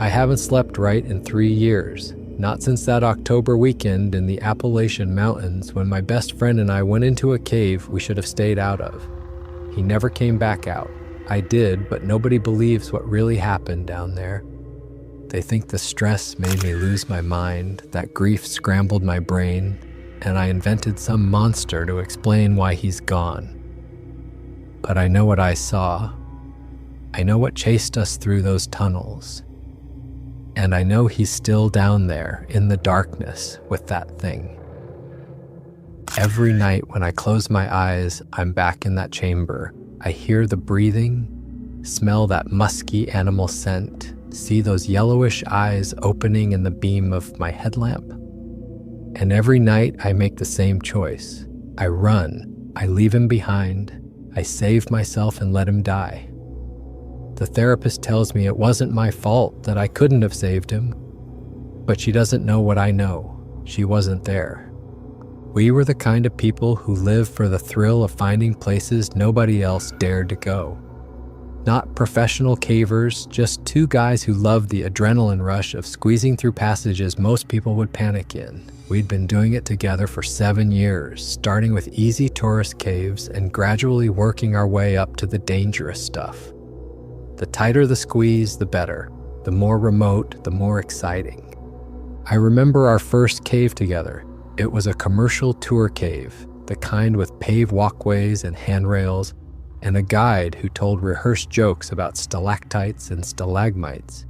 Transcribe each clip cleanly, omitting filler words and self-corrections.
I haven't slept right in 3 years, not since that October weekend in the Appalachian Mountains when my best friend and I went into a cave we should have stayed out of. He never came back out. I did, but nobody believes what really happened down there. They think the stress made me lose my mind, that grief scrambled my brain, and I invented some monster to explain why he's gone. But I know what I saw. I know what chased us through those tunnels. And I know he's still down there in the darkness with that thing. Every night when I close my eyes, I'm back in that chamber. I hear the breathing, smell that musky animal scent, see those yellowish eyes opening in the beam of my headlamp. And every night I make the same choice. I run, I leave him behind, I save myself and let him die. The therapist tells me it wasn't my fault, that I couldn't have saved him. But she doesn't know what I know. She wasn't there. We were the kind of people who lived for the thrill of finding places nobody else dared to go. Not professional cavers, just two guys who loved the adrenaline rush of squeezing through passages most people would panic in. We'd been doing it together for 7 years, starting with easy tourist caves and gradually working our way up to the dangerous stuff. The tighter the squeeze, the better. The more remote, the more exciting. I remember our first cave together. It was a commercial tour cave, the kind with paved walkways and handrails, and a guide who told rehearsed jokes about stalactites and stalagmites.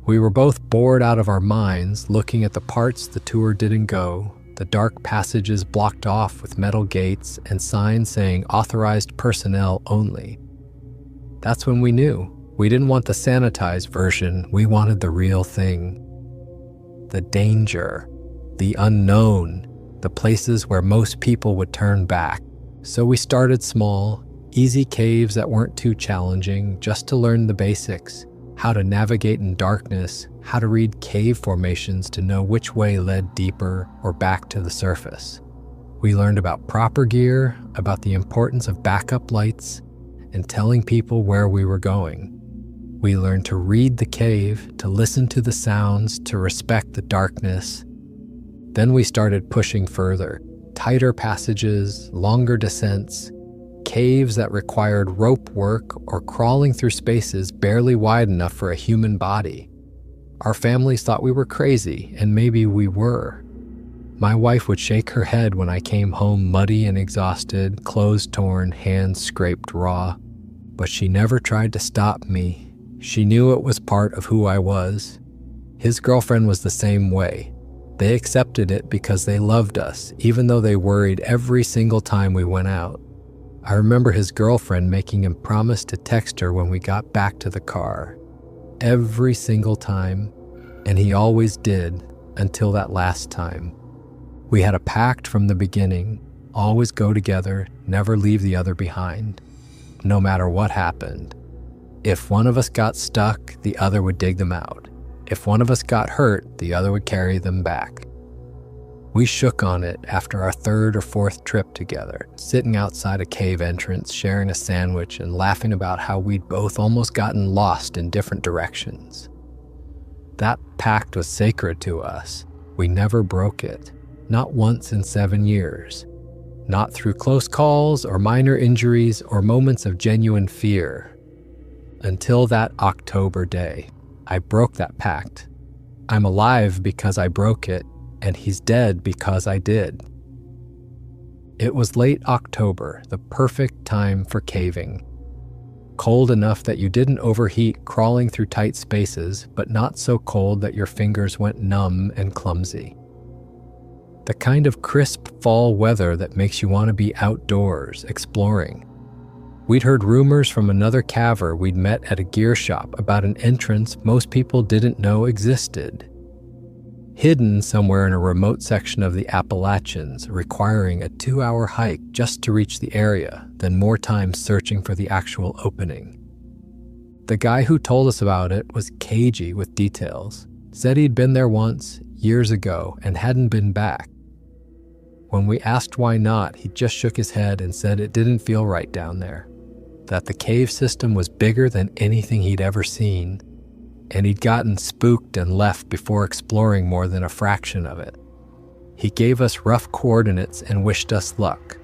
We were both bored out of our minds looking at the parts the tour didn't go, the dark passages blocked off with metal gates and signs saying authorized personnel only. That's when we knew. We didn't want the sanitized version, we wanted the real thing. The danger, the unknown, the places where most people would turn back. So we started small, easy caves that weren't too challenging, just to learn the basics, how to navigate in darkness, how to read cave formations to know which way led deeper or back to the surface. We learned about proper gear, about the importance of backup lights, and telling people where we were going. We learned to read the cave, to listen to the sounds, to respect the darkness. Then we started pushing further, tighter passages, longer descents, caves that required rope work or crawling through spaces barely wide enough for a human body. Our families thought we were crazy, and maybe we were. My wife would shake her head when I came home muddy and exhausted, clothes torn, hands scraped raw. But she never tried to stop me. She knew it was part of who I was. His girlfriend was the same way. They accepted it because they loved us, even though they worried every single time we went out. I remember his girlfriend making him promise to text her when we got back to the car. Every single time, and he always did until that last time. We had a pact from the beginning, always go together, never leave the other behind, no matter what happened. If one of us got stuck, the other would dig them out. If one of us got hurt, the other would carry them back. We shook on it after our third or fourth trip together, sitting outside a cave entrance, sharing a sandwich and laughing about how we'd both almost gotten lost in different directions. That pact was sacred to us. We never broke it, not once in 7 years. Not through close calls or minor injuries or moments of genuine fear. Until that October day, I broke that pact. I'm alive because I broke it, and he's dead because I did. It was late October, the perfect time for caving. Cold enough that you didn't overheat crawling through tight spaces, but not so cold that your fingers went numb and clumsy. The kind of crisp fall weather that makes you want to be outdoors, exploring. We'd heard rumors from another caver we'd met at a gear shop about an entrance most people didn't know existed. Hidden somewhere in a remote section of the Appalachians, requiring a 2-hour hike just to reach the area, then more time searching for the actual opening. The guy who told us about it was cagey with details, said he'd been there once, years ago, and hadn't been back. When we asked why not, he just shook his head and said it didn't feel right down there, that the cave system was bigger than anything he'd ever seen, and he'd gotten spooked and left before exploring more than a fraction of it. He gave us rough coordinates and wished us luck.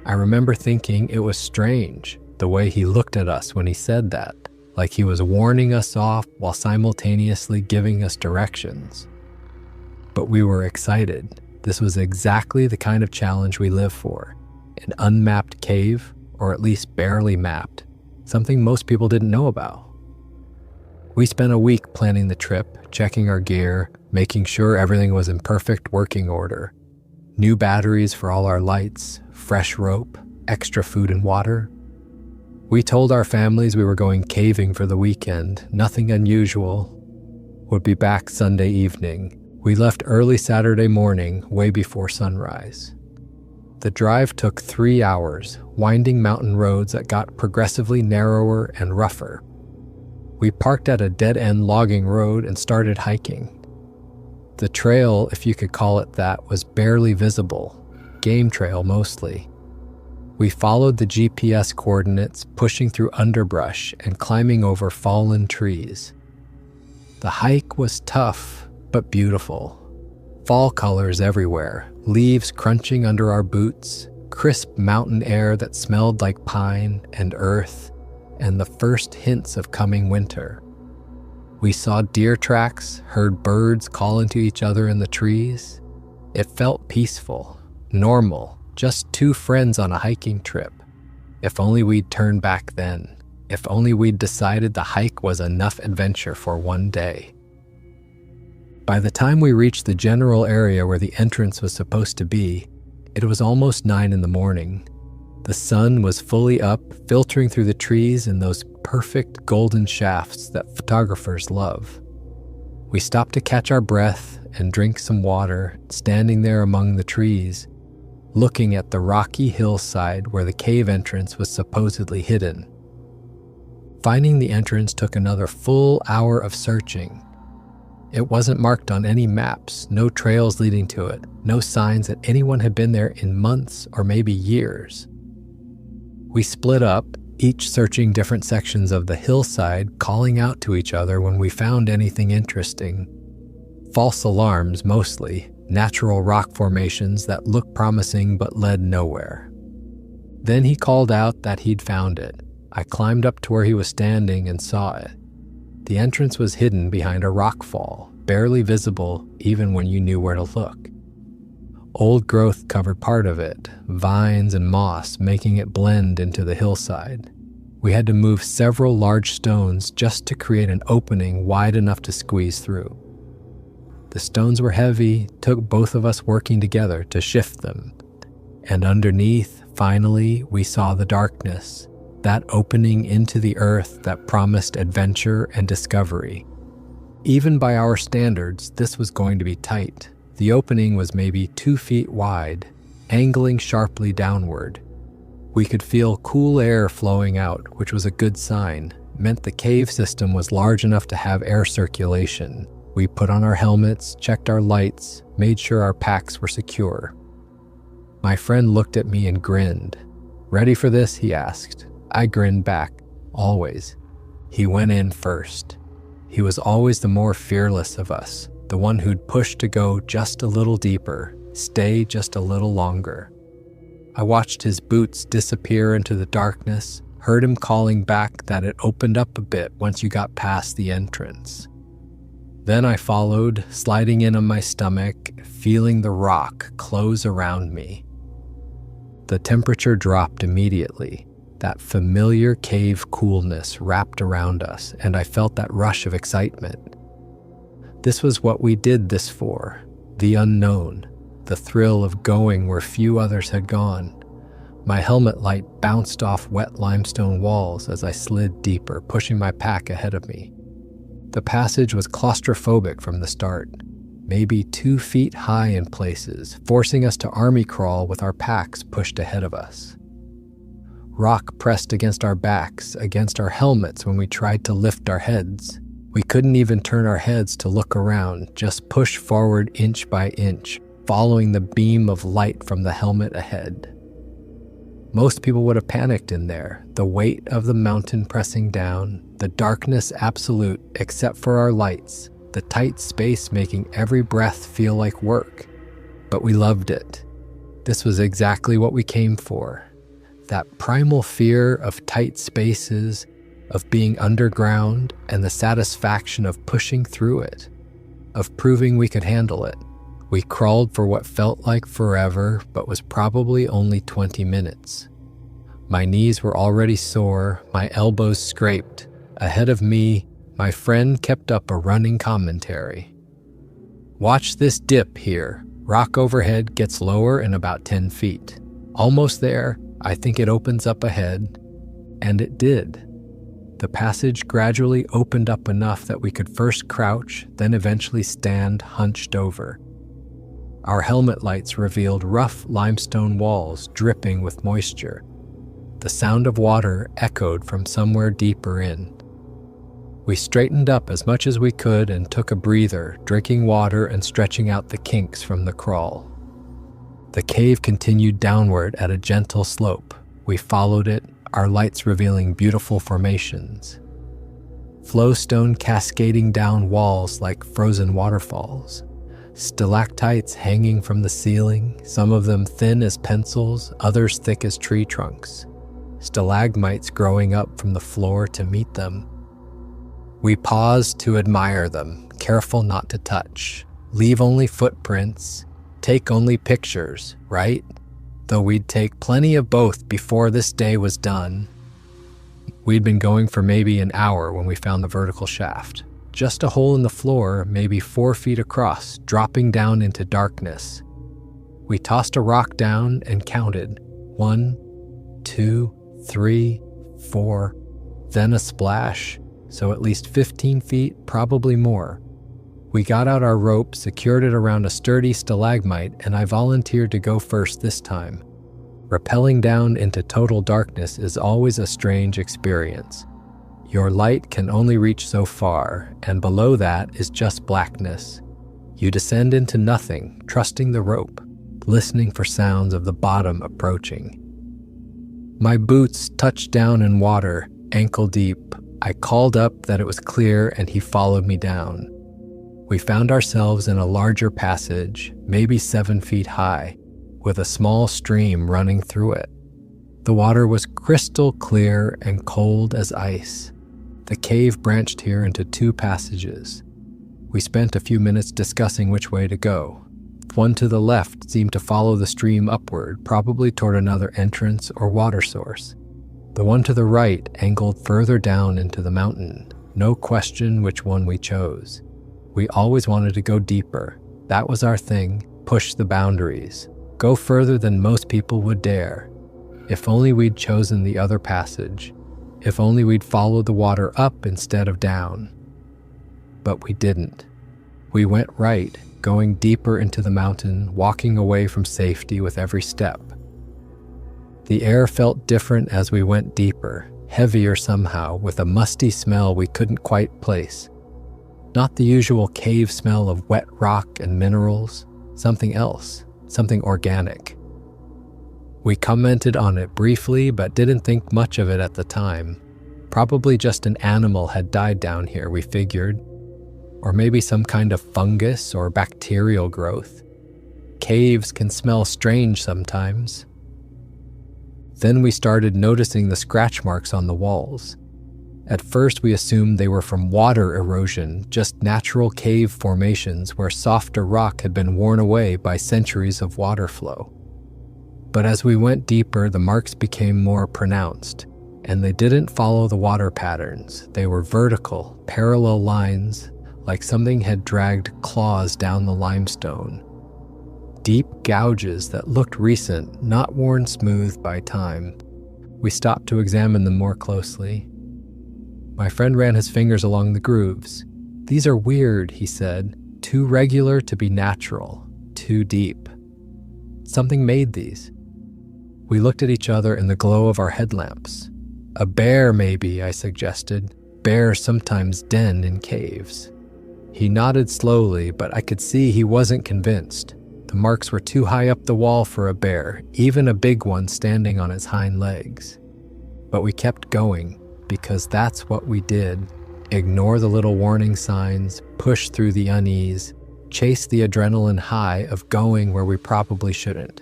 I remember thinking it was strange, the way he looked at us when he said that, like he was warning us off while simultaneously giving us directions. But we were excited. This was exactly the kind of challenge we live for. An unmapped cave, or at least barely mapped, something most people didn't know about. We spent a week planning the trip, checking our gear, making sure everything was in perfect working order. New batteries for all our lights, fresh rope, extra food and water. We told our families we were going caving for the weekend, nothing unusual. Would be back Sunday evening. We left early Saturday morning, way before sunrise. The drive took 3 hours, winding mountain roads that got progressively narrower and rougher. We parked at a dead-end logging road and started hiking. The trail, if you could call it that, was barely visible, game trail mostly. We followed the GPS coordinates, pushing through underbrush and climbing over fallen trees. The hike was tough, but beautiful. Fall colors everywhere, leaves crunching under our boots, crisp mountain air that smelled like pine and earth, and the first hints of coming winter. We saw deer tracks, heard birds calling to each other in the trees. It felt peaceful, normal, just two friends on a hiking trip. If only we'd turned back then. If only we'd decided the hike was enough adventure for one day. By the time we reached the general area where the entrance was supposed to be, it was almost 9 a.m. The sun was fully up, filtering through the trees in those perfect golden shafts that photographers love. We stopped to catch our breath and drink some water, standing there among the trees, looking at the rocky hillside where the cave entrance was supposedly hidden. Finding the entrance took another full hour of searching. It wasn't marked on any maps, no trails leading to it, no signs that anyone had been there in months or maybe years. We split up, each searching different sections of the hillside, calling out to each other when we found anything interesting. False alarms mostly, natural rock formations that looked promising but led nowhere. Then he called out that he'd found it. I climbed up to where he was standing and saw it. The entrance was hidden behind a rock fall, barely visible even when you knew where to look. Old growth covered part of it, vines and moss making it blend into the hillside. We had to move several large stones just to create an opening wide enough to squeeze through. The stones were heavy, took both of us working together to shift them. And underneath, finally, we saw the darkness, that opening into the earth that promised adventure and discovery. Even by our standards, this was going to be tight. The opening was maybe 2 feet wide, angling sharply downward. We could feel cool air flowing out, which was a good sign, meant the cave system was large enough to have air circulation. We put on our helmets, checked our lights, made sure our packs were secure. My friend looked at me and grinned. "Ready for this?" he asked. I grinned back, always. He went in first. He was always the more fearless of us, the one who'd push to go just a little deeper, stay just a little longer. I watched his boots disappear into the darkness, heard him calling back that it opened up a bit once you got past the entrance. Then I followed, sliding in on my stomach, feeling the rock close around me. The temperature dropped immediately. That familiar cave coolness wrapped around us, and I felt that rush of excitement. This was what we did this for, the unknown, the thrill of going where few others had gone. My helmet light bounced off wet limestone walls as I slid deeper, pushing my pack ahead of me. The passage was claustrophobic from the start, maybe 2 feet high in places, forcing us to army crawl with our packs pushed ahead of us. Rock pressed against our backs, against our helmets when we tried to lift our heads. We couldn't even turn our heads to look around, just push forward inch by inch, following the beam of light from the helmet ahead. Most people would have panicked in there, the weight of the mountain pressing down, the darkness absolute except for our lights, the tight space making every breath feel like work. But we loved it. This was exactly what we came for. That primal fear of tight spaces, of being underground, and the satisfaction of pushing through it, of proving we could handle it. We crawled for what felt like forever, but was probably only 20 minutes. My knees were already sore, my elbows scraped. Ahead of me, my friend kept up a running commentary. "Watch this dip here. Rock overhead gets lower in about 10 feet. Almost there, I think it opens up ahead." And it did. The passage gradually opened up enough that we could first crouch, then eventually stand hunched over. Our helmet lights revealed rough limestone walls dripping with moisture. The sound of water echoed from somewhere deeper in. We straightened up as much as we could and took a breather, drinking water and stretching out the kinks from the crawl. The cave continued downward at a gentle slope. We followed it, our lights revealing beautiful formations. Flowstone cascading down walls like frozen waterfalls. Stalactites hanging from the ceiling, some of them thin as pencils, others thick as tree trunks. Stalagmites growing up from the floor to meet them. We paused to admire them, careful not to touch. Leave only footprints, take only pictures, right? Though we'd take plenty of both before this day was done. We'd been going for maybe an hour when we found the vertical shaft. Just a hole in the floor, maybe 4 feet across, dropping down into darkness. We tossed a rock down and counted. 1, 2, 3, 4, then a splash, so at least 15 feet, probably more. We got out our rope, secured it around a sturdy stalagmite, and I volunteered to go first this time. Rappelling down into total darkness is always a strange experience. Your light can only reach so far, and below that is just blackness. You descend into nothing, trusting the rope, listening for sounds of the bottom approaching. My boots touched down in water, ankle deep. I called up that it was clear, and he followed me down. We found ourselves in a larger passage, maybe 7 feet high, with a small stream running through it. The water was crystal clear and cold as ice. The cave branched here into 2 passages. We spent a few minutes discussing which way to go. One to the left seemed to follow the stream upward, probably toward another entrance or water source. The one to the right angled further down into the mountain. No question which one we chose. We always wanted to go deeper. That was our thing, push the boundaries, go further than most people would dare. If only we'd chosen the other passage. If only we'd followed the water up instead of down. But we didn't. We went right, going deeper into the mountain, walking away from safety with every step. The air felt different as we went deeper, heavier somehow, with a musty smell we couldn't quite place. Not the usual cave smell of wet rock and minerals, something else, something organic. We commented on it briefly, but didn't think much of it at the time. Probably just an animal had died down here, we figured. Or maybe some kind of fungus or bacterial growth. Caves can smell strange sometimes. Then we started noticing the scratch marks on the walls. At first we assumed they were from water erosion, just natural cave formations where softer rock had been worn away by centuries of water flow. But as we went deeper, the marks became more pronounced, and they didn't follow the water patterns. They were vertical, parallel lines, like something had dragged claws down the limestone. Deep gouges that looked recent, not worn smooth by time. We stopped to examine them more closely. My friend ran his fingers along the grooves. "These are weird," he said. "Too regular to be natural, too deep. Something made these." We looked at each other in the glow of our headlamps. "A bear, maybe," I suggested. "Bears sometimes den in caves." He nodded slowly, but I could see he wasn't convinced. The marks were too high up the wall for a bear, even a big one standing on its hind legs. But we kept going, because that's what we did. Ignore the little warning signs, push through the unease, chase the adrenaline high of going where we probably shouldn't.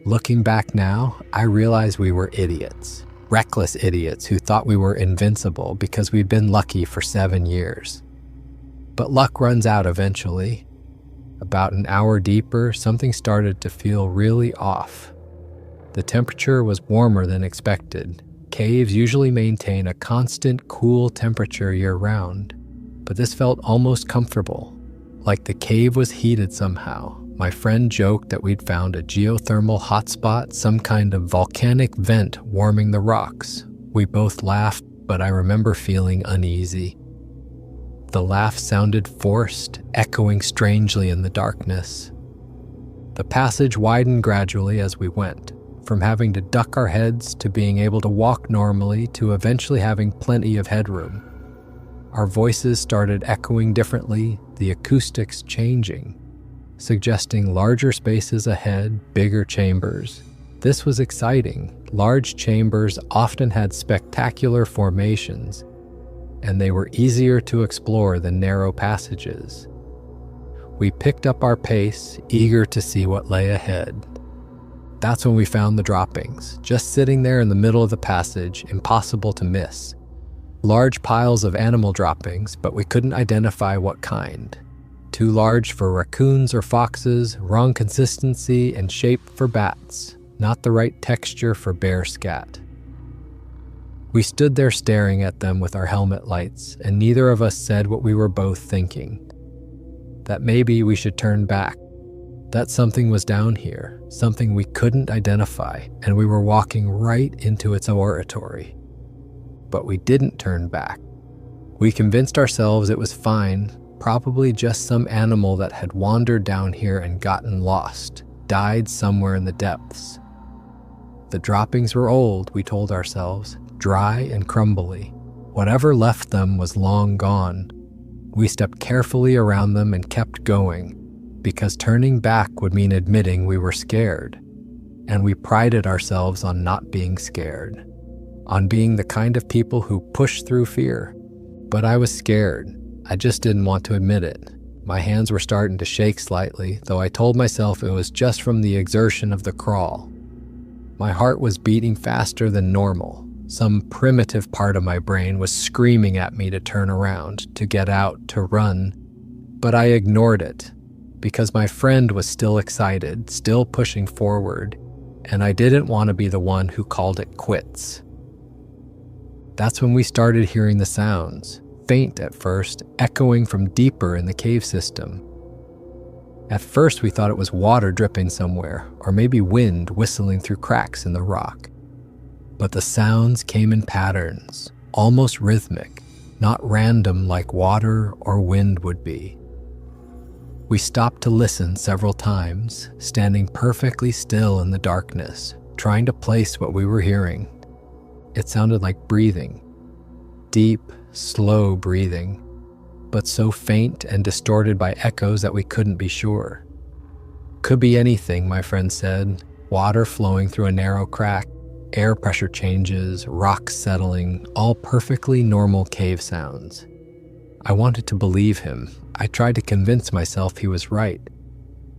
Looking back now, I realize we were idiots. Reckless idiots who thought we were invincible because we'd been lucky for 7 years. But luck runs out eventually. About an hour deeper, something started to feel really off. The temperature was warmer than expected. Caves usually maintain a constant cool temperature year-round, but this felt almost comfortable, like the cave was heated somehow. My friend joked that we'd found a geothermal hotspot, some kind of volcanic vent warming the rocks. We both laughed, but I remember feeling uneasy. The laugh sounded forced, echoing strangely in the darkness. The passage widened gradually as we went, from having to duck our heads to being able to walk normally to eventually having plenty of headroom. Our voices started echoing differently, the acoustics changing, suggesting larger spaces ahead, bigger chambers. This was exciting. Large chambers often had spectacular formations, and they were easier to explore than narrow passages. We picked up our pace, eager to see what lay ahead. That's when we found the droppings, just sitting there in the middle of the passage, impossible to miss. Large piles of animal droppings, but we couldn't identify what kind. Too large for raccoons or foxes, wrong consistency and shape for bats, not the right texture for bear scat. We stood there staring at them with our helmet lights, and neither of us said what we were both thinking. That maybe we should turn back. That something was down here, something we couldn't identify, and we were walking right into its oratory. But we didn't turn back. We convinced ourselves it was fine, probably just some animal that had wandered down here and gotten lost, died somewhere in the depths. The droppings were old, we told ourselves, dry and crumbly. Whatever left them was long gone. We stepped carefully around them and kept going, because turning back would mean admitting we were scared. And we prided ourselves on not being scared, on being the kind of people who push through fear. But I was scared. I just didn't want to admit it. My hands were starting to shake slightly, though I told myself it was just from the exertion of the crawl. My heart was beating faster than normal. Some primitive part of my brain was screaming at me to turn around, to get out, to run. But I ignored it, because my friend was still excited, still pushing forward, and I didn't want to be the one who called it quits. That's when we started hearing the sounds, faint at first, echoing from deeper in the cave system. At first we thought it was water dripping somewhere, or maybe wind whistling through cracks in the rock. But the sounds came in patterns, almost rhythmic, not random like water or wind would be. We stopped to listen several times, standing perfectly still in the darkness, trying to place what we were hearing. It sounded like breathing. Deep, slow breathing, but so faint and distorted by echoes that we couldn't be sure. Could be anything, my friend said. Water flowing through a narrow crack, air pressure changes, rocks settling, all perfectly normal cave sounds. I wanted to believe him. I tried to convince myself he was right,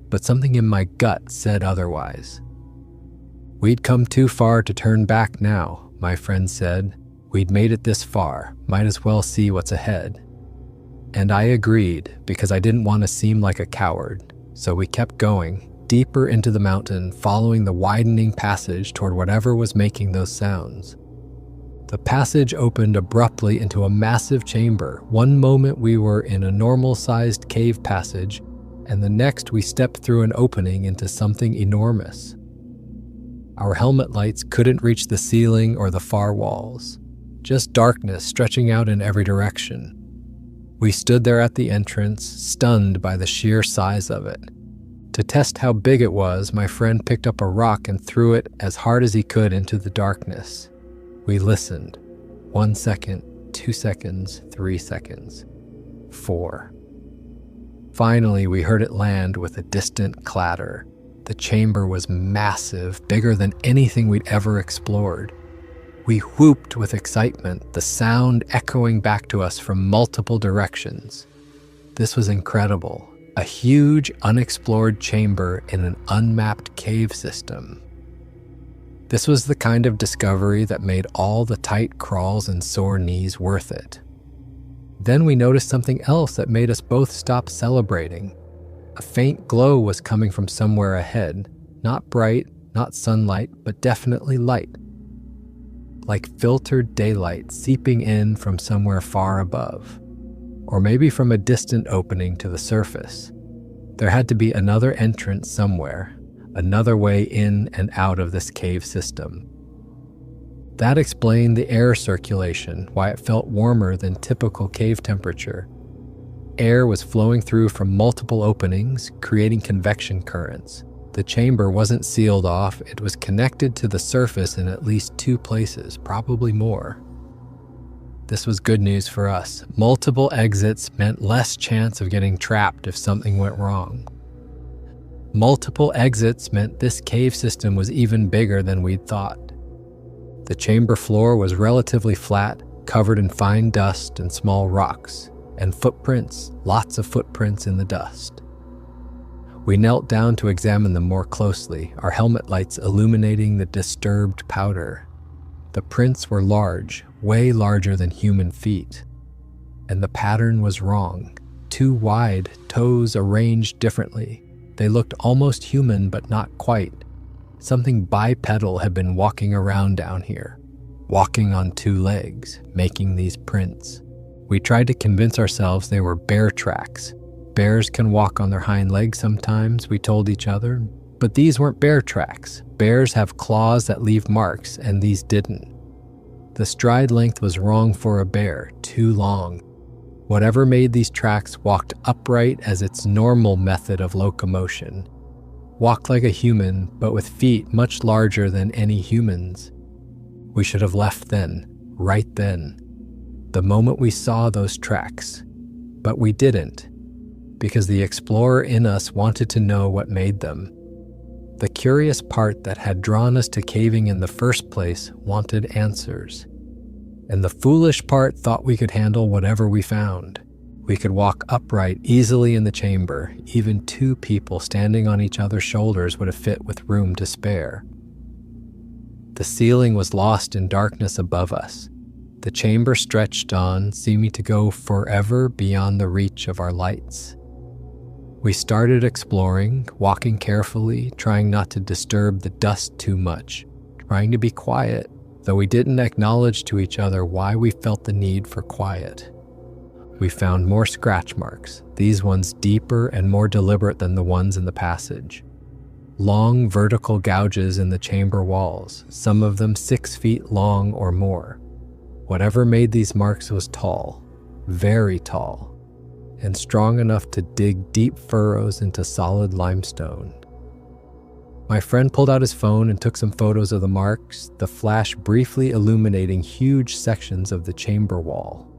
but something in my gut said otherwise. We'd come too far to turn back now, my friend said. We'd made it this far, might as well see what's ahead. And I agreed, because I didn't want to seem like a coward, so we kept going, deeper into the mountain, following the widening passage toward whatever was making those sounds. The passage opened abruptly into a massive chamber. One moment we were in a normal-sized cave passage, and the next we stepped through an opening into something enormous. Our helmet lights couldn't reach the ceiling or the far walls, just darkness stretching out in every direction. We stood there at the entrance, stunned by the sheer size of it. To test how big it was, my friend picked up a rock and threw it as hard as he could into the darkness. We listened. 1 second, 2 seconds, 3 seconds, 4. Finally, we heard it land with a distant clatter. The chamber was massive, bigger than anything we'd ever explored. We whooped with excitement, the sound echoing back to us from multiple directions. This was incredible. A huge, unexplored chamber in an unmapped cave system. This was the kind of discovery that made all the tight crawls and sore knees worth it. Then we noticed something else that made us both stop celebrating. A faint glow was coming from somewhere ahead. Not bright, not sunlight, but definitely light. Like filtered daylight seeping in from somewhere far above. Or maybe from a distant opening to the surface. There had to be another entrance somewhere, another way in and out of this cave system. That explained the air circulation, why it felt warmer than typical cave temperature. Air was flowing through from multiple openings, creating convection currents. The chamber wasn't sealed off, it was connected to the surface in at least 2 places, probably more. This was good news for us. Multiple exits meant less chance of getting trapped if something went wrong. Multiple exits meant this cave system was even bigger than we'd thought. The chamber floor was relatively flat, covered in fine dust and small rocks, and footprints, lots of footprints in the dust. We knelt down to examine them more closely, our helmet lights illuminating the disturbed powder. The prints were large, way larger than human feet. And the pattern was wrong. Too wide, toes arranged differently. They looked almost human, but not quite. Something bipedal had been walking around down here, walking on 2 legs, making these prints. We tried to convince ourselves they were bear tracks. Bears can walk on their hind legs sometimes, we told each other, but these weren't bear tracks. Bears have claws that leave marks, and these didn't. The stride length was wrong for a bear, too long. Whatever made these tracks walked upright as its normal method of locomotion. Walked like a human, but with feet much larger than any humans. We should have left then, right then, the moment we saw those tracks. But we didn't, because the explorer in us wanted to know what made them. The curious part that had drawn us to caving in the first place wanted answers. And the foolish part thought we could handle whatever we found. We could walk upright easily in the chamber. Even 2 people standing on each other's shoulders would have fit with room to spare. The ceiling was lost in darkness above us. The chamber stretched on, seeming to go forever beyond the reach of our lights. We started exploring, walking carefully, trying not to disturb the dust too much, trying to be quiet, though we didn't acknowledge to each other why we felt the need for quiet. We found more scratch marks, these ones deeper and more deliberate than the ones in the passage. Long vertical gouges in the chamber walls, some of them 6 feet long or more. Whatever made these marks was tall, very tall, and strong enough to dig deep furrows into solid limestone. My friend pulled out his phone and took some photos of the marks, the flash briefly illuminating huge sections of the chamber wall.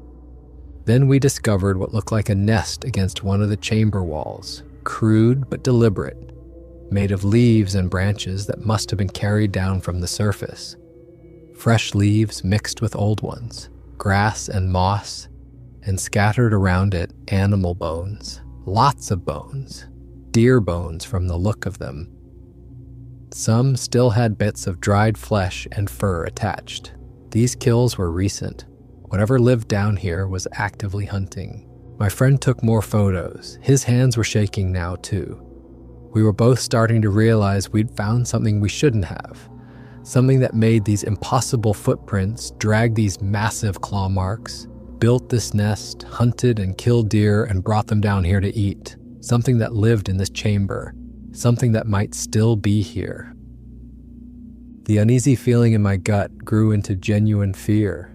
Then we discovered what looked like a nest against one of the chamber walls, crude but deliberate, made of leaves and branches that must have been carried down from the surface. Fresh leaves mixed with old ones, grass and moss, and scattered around it animal bones, lots of bones, deer bones from the look of them. Some still had bits of dried flesh and fur attached. These kills were recent. Whatever lived down here was actively hunting. My friend took more photos. His hands were shaking now too. We were both starting to realize we'd found something we shouldn't have. Something that made these impossible footprints, dragged these massive claw marks, built this nest, hunted and killed deer and brought them down here to eat. Something that lived in this chamber. Something that might still be here. The uneasy feeling in my gut grew into genuine fear.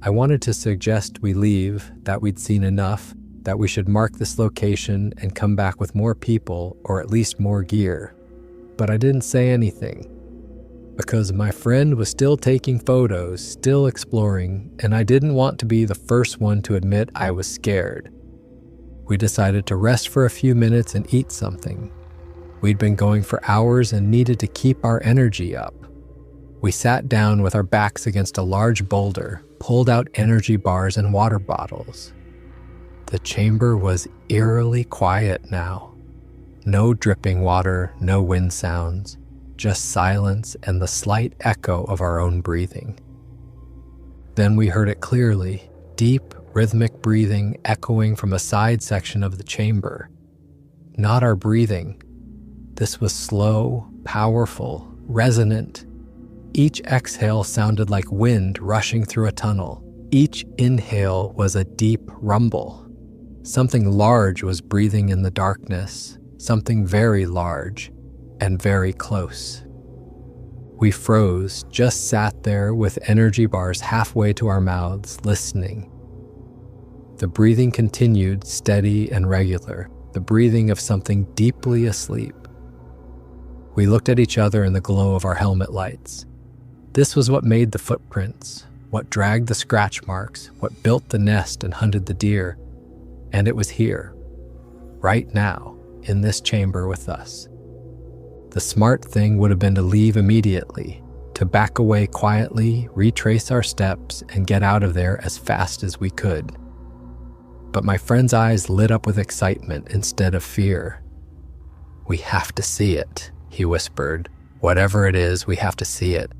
I wanted to suggest we leave, that we'd seen enough, that we should mark this location and come back with more people or at least more gear. But I didn't say anything. Because my friend was still taking photos, still exploring, and I didn't want to be the first one to admit I was scared. We decided to rest for a few minutes and eat something. We'd been going for hours and needed to keep our energy up. We sat down with our backs against a large boulder, pulled out energy bars and water bottles. The chamber was eerily quiet now. No dripping water, no wind sounds, just silence and the slight echo of our own breathing. Then we heard it clearly, deep, rhythmic breathing echoing from a side section of the chamber. Not our breathing. This was slow, powerful, resonant. Each exhale sounded like wind rushing through a tunnel. Each inhale was a deep rumble. Something large was breathing in the darkness, something very large and very close. We froze, just sat there with energy bars halfway to our mouths, listening. The breathing continued, steady and regular, the breathing of something deeply asleep. We looked at each other in the glow of our helmet lights. This was what made the footprints, what dragged the scratch marks, what built the nest and hunted the deer. And it was here, right now, in this chamber with us. The smart thing would have been to leave immediately, to back away quietly, retrace our steps, and get out of there as fast as we could. But my friend's eyes lit up with excitement instead of fear. "We have to see it," he whispered. "Whatever it is, we have to see it.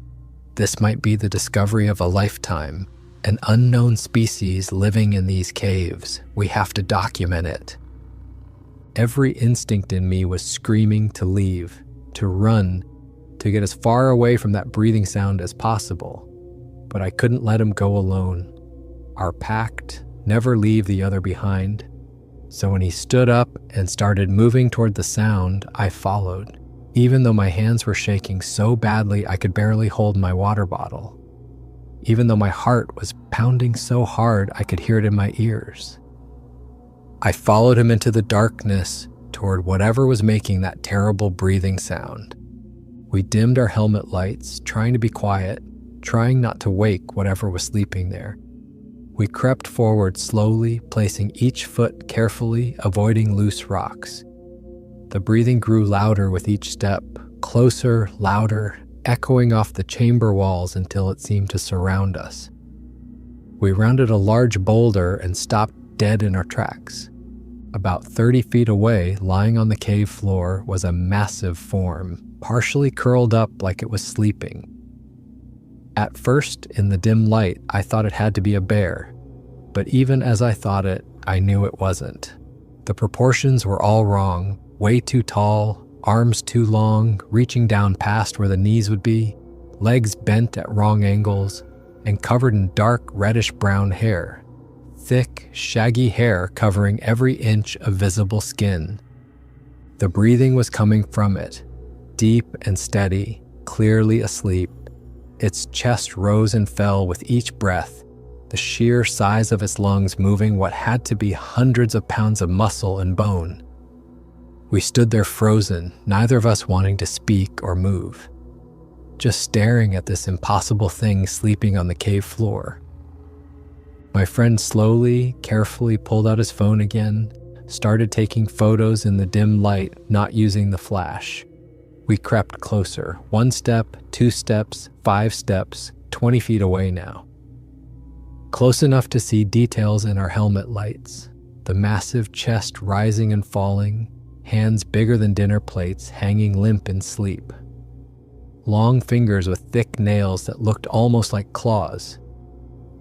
This might be the discovery of a lifetime, an unknown species living in these caves. We have to document it." Every instinct in me was screaming to leave, to run, to get as far away from that breathing sound as possible. But I couldn't let him go alone. Our pact, never leave the other behind. So when he stood up and started moving toward the sound, I followed, even though my hands were shaking so badly I could barely hold my water bottle. Even though my heart was pounding so hard I could hear it in my ears. I followed him into the darkness toward whatever was making that terrible breathing sound. We dimmed our helmet lights, trying to be quiet, trying not to wake whatever was sleeping there. We crept forward slowly, placing each foot carefully, avoiding loose rocks. The breathing grew louder with each step, closer, louder, echoing off the chamber walls until it seemed to surround us. We rounded a large boulder and stopped dead in our tracks. About 30 feet away, lying on the cave floor, was a massive form, partially curled up like it was sleeping. At first, in the dim light, I thought it had to be a bear, but even as I thought it, I knew it wasn't. The proportions were all wrong, way too tall, arms too long, reaching down past where the knees would be, legs bent at wrong angles, and covered in dark reddish-brown hair. Thick, shaggy hair covering every inch of visible skin. The breathing was coming from it, deep and steady, clearly asleep. Its chest rose and fell with each breath, the sheer size of its lungs moving what had to be hundreds of pounds of muscle and bone. We stood there frozen, neither of us wanting to speak or move, just staring at this impossible thing sleeping on the cave floor. My friend slowly, carefully pulled out his phone again, started taking photos in the dim light, not using the flash. We crept closer, 1 step, 2 steps, 5 steps, 20 feet away now. Close enough to see details in our helmet lights, the massive chest rising and falling, hands bigger than dinner plates hanging limp in sleep. Long fingers with thick nails that looked almost like claws.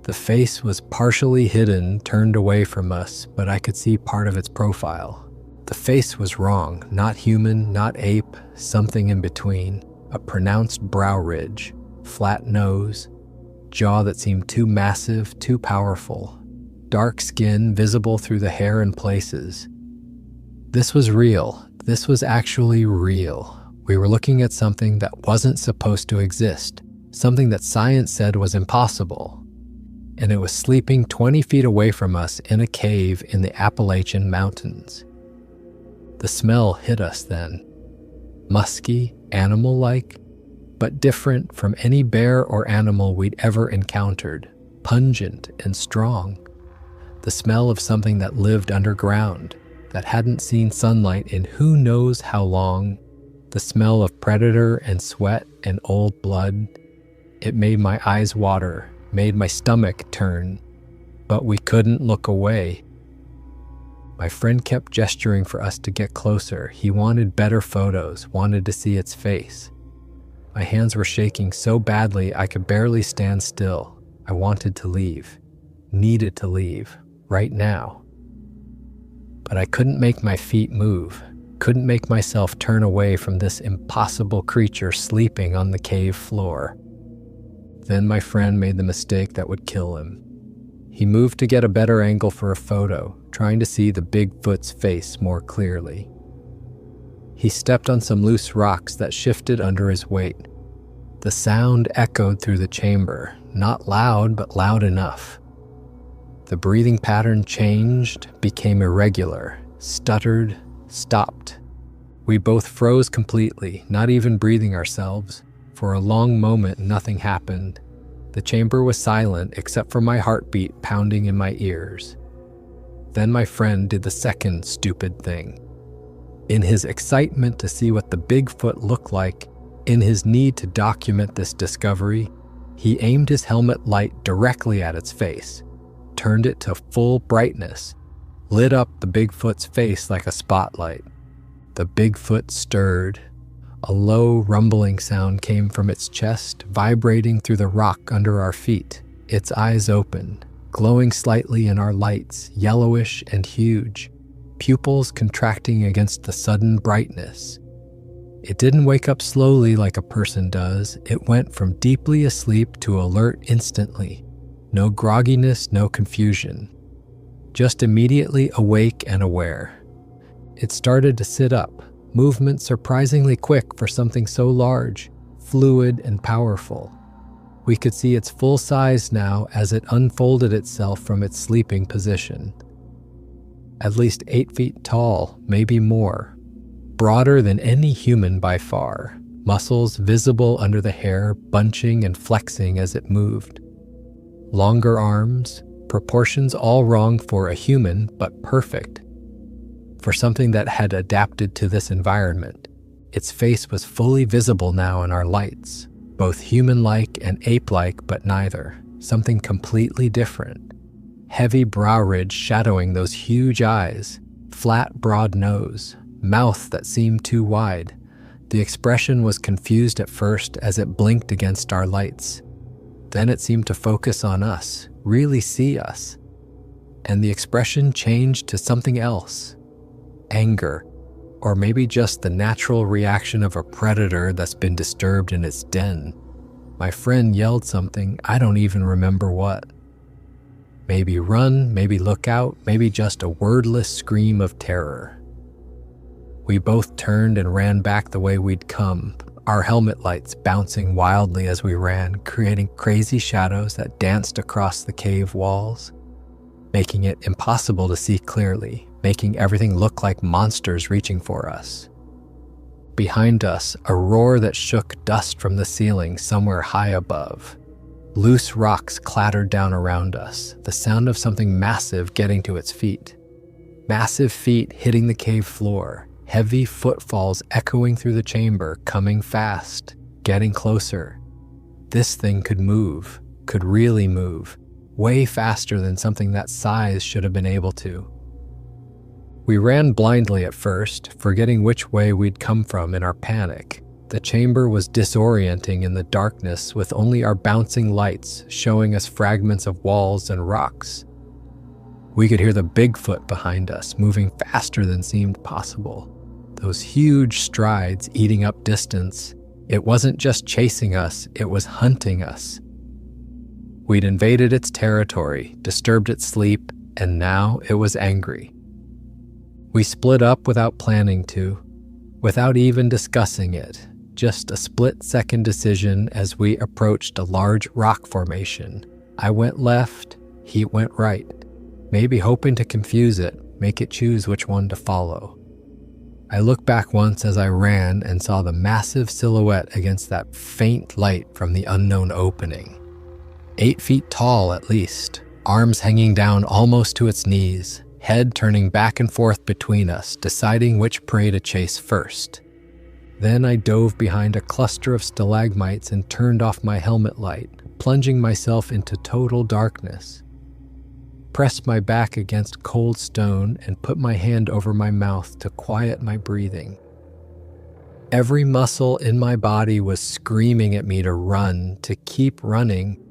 The face was partially hidden, turned away from us, but I could see part of its profile. The face was wrong, not human, not ape, something in between. A pronounced brow ridge, flat nose, jaw that seemed too massive, too powerful. Dark skin visible through the hair in places. This was real. This was actually real. We were looking at something that wasn't supposed to exist, something that science said was impossible. And it was sleeping 20 feet away from us in a cave in the Appalachian Mountains. The smell hit us then. Musky, animal-like, but different from any bear or animal we'd ever encountered. Pungent and strong. The smell of something that lived underground, that hadn't seen sunlight in who knows how long. The smell of predator and sweat and old blood. It made my eyes water, made my stomach turn. But we couldn't look away. My friend kept gesturing for us to get closer. He wanted better photos, wanted to see its face. My hands were shaking so badly I could barely stand still. I wanted to leave, needed to leave, right now. But I couldn't make my feet move, couldn't make myself turn away from this impossible creature sleeping on the cave floor. Then my friend made the mistake that would kill him. He moved to get a better angle for a photo, trying to see the Bigfoot's face more clearly. He stepped on some loose rocks that shifted under his weight. The sound echoed through the chamber, not loud, but loud enough. The breathing pattern changed, became irregular, stuttered, stopped. We both froze completely, not even breathing ourselves. For a long moment, nothing happened. The chamber was silent except for my heartbeat pounding in my ears. Then my friend did the second stupid thing. In his excitement to see what the Bigfoot looked like, in his need to document this discovery, he aimed his helmet light directly at its face, turned it to full brightness, lit up the Bigfoot's face like a spotlight. The Bigfoot stirred. A low, rumbling sound came from its chest, vibrating through the rock under our feet. Its eyes opened, glowing slightly in our lights, yellowish and huge, pupils contracting against the sudden brightness. It didn't wake up slowly like a person does. It went from deeply asleep to alert instantly. No grogginess, no confusion. Just immediately awake and aware. It started to sit up. Movement surprisingly quick for something so large, fluid and powerful. We could see its full size now as it unfolded itself from its sleeping position. At least 8 feet tall, maybe more. Broader than any human by far. Muscles visible under the hair, bunching and flexing as it moved. Longer arms, proportions all wrong for a human, but perfect. For something that had adapted to this environment. Its face was fully visible now in our lights, both human-like and ape-like, but neither. Something completely different. Heavy brow ridge shadowing those huge eyes, flat, broad nose, mouth that seemed too wide. The expression was confused at first as it blinked against our lights. Then it seemed to focus on us, really see us. And the expression changed to something else. Anger, or maybe just the natural reaction of a predator that's been disturbed in its den. My friend yelled something, I don't even remember what. Maybe run, maybe look out, maybe just a wordless scream of terror. We both turned and ran back the way we'd come, our helmet lights bouncing wildly as we ran, creating crazy shadows that danced across the cave walls, making it impossible to see clearly. Making everything look like monsters reaching for us. Behind us, a roar that shook dust from the ceiling somewhere high above. Loose rocks clattered down around us, the sound of something massive getting to its feet. Massive feet hitting the cave floor, heavy footfalls echoing through the chamber, coming fast, getting closer. This thing could move, could really move, way faster than something that size should have been able to. We ran blindly at first, forgetting which way we'd come from in our panic. The chamber was disorienting in the darkness with only our bouncing lights showing us fragments of walls and rocks. We could hear the Bigfoot behind us moving faster than seemed possible. Those huge strides eating up distance. It wasn't just chasing us, it was hunting us. We'd invaded its territory, disturbed its sleep, and now it was angry. We split up without planning to, without even discussing it, just a split-second decision as we approached a large rock formation. I went left, he went right, maybe hoping to confuse it, make it choose which one to follow. I looked back once as I ran and saw the massive silhouette against that faint light from the unknown opening. 8 feet tall at least, arms hanging down almost to its knees, head turning back and forth between us, deciding which prey to chase first. Then I dove behind a cluster of stalagmites and turned off my helmet light, plunging myself into total darkness. Pressed my back against cold stone and put my hand over my mouth to quiet my breathing. Every muscle in my body was screaming at me to run, to keep running,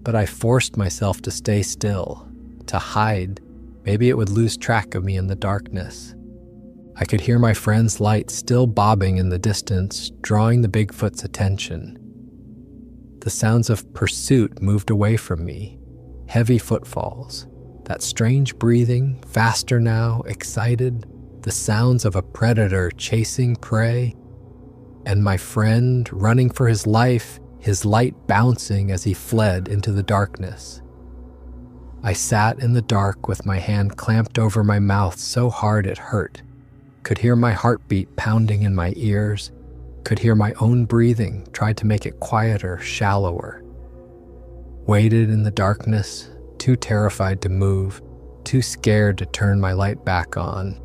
but I forced myself to stay still, to hide. Maybe it would lose track of me in the darkness. I could hear my friend's light still bobbing in the distance, drawing the Bigfoot's attention. The sounds of pursuit moved away from me, heavy footfalls, that strange breathing, faster now, excited, the sounds of a predator chasing prey, and my friend running for his life, his light bouncing as he fled into the darkness. I sat in the dark with my hand clamped over my mouth so hard it hurt, could hear my heartbeat pounding in my ears, could hear my own breathing, tried to make it quieter, shallower. Waited in the darkness, too terrified to move, too scared to turn my light back on,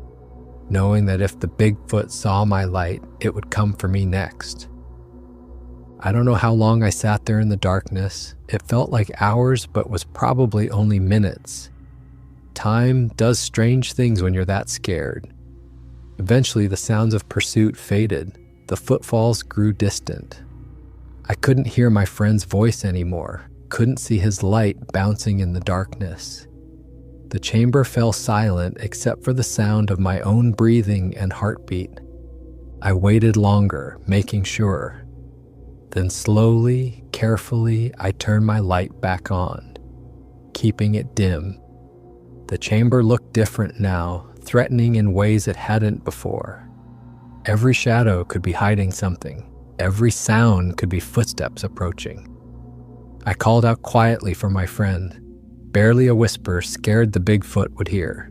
knowing that if the Bigfoot saw my light, it would come for me next. I don't know how long I sat there in the darkness. It felt like hours, but was probably only minutes. Time does strange things when you're that scared. Eventually, the sounds of pursuit faded. The footfalls grew distant. I couldn't hear my friend's voice anymore, couldn't see his light bouncing in the darkness. The chamber fell silent except for the sound of my own breathing and heartbeat. I waited longer, making sure. Then slowly, carefully, I turned my light back on, keeping it dim. The chamber looked different now, threatening in ways it hadn't before. Every shadow could be hiding something. Every sound could be footsteps approaching. I called out quietly for my friend. Barely a whisper, scared the Bigfoot would hear.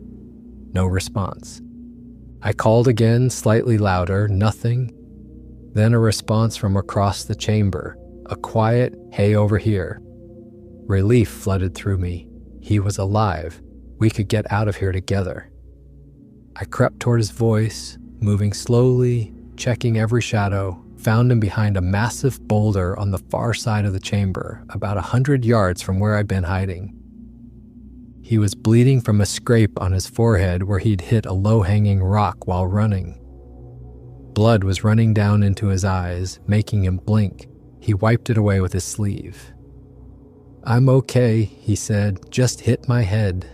No response. I called again, slightly louder, nothing. Then a response from across the chamber, a quiet, "Hey, over here." Relief flooded through me. He was alive. We could get out of here together. I crept toward his voice, moving slowly, checking every shadow, found him behind a massive boulder on the far side of the chamber, about 100 yards from where I'd been hiding. He was bleeding from a scrape on his forehead where he'd hit a low-hanging rock while running. Blood was running down into his eyes, making him blink. He wiped it away with his sleeve. "I'm okay," he said, "just hit my head."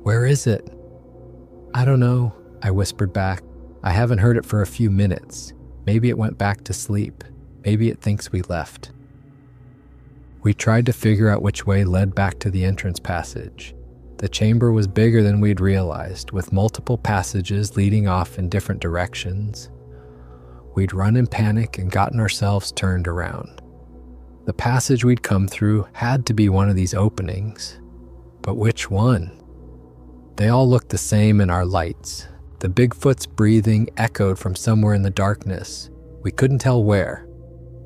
"Where is it?" "I don't know," I whispered back. "I haven't heard it for a few minutes. Maybe it went back to sleep. Maybe it thinks we left." We tried to figure out which way led back to the entrance passage. The chamber was bigger than we'd realized, with multiple passages leading off in different directions. We'd run in panic and gotten ourselves turned around. The passage we'd come through had to be one of these openings. But which one? They all looked the same in our lights. The Bigfoot's breathing echoed from somewhere in the darkness. We couldn't tell where.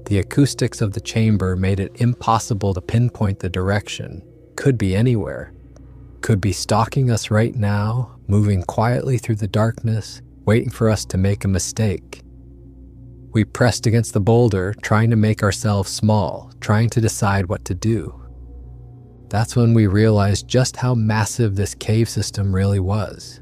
The acoustics of the chamber made it impossible to pinpoint the direction. Could be anywhere. Could be stalking us right now, moving quietly through the darkness, waiting for us to make a mistake. We pressed against the boulder, trying to make ourselves small, trying to decide what to do. That's when we realized just how massive this cave system really was.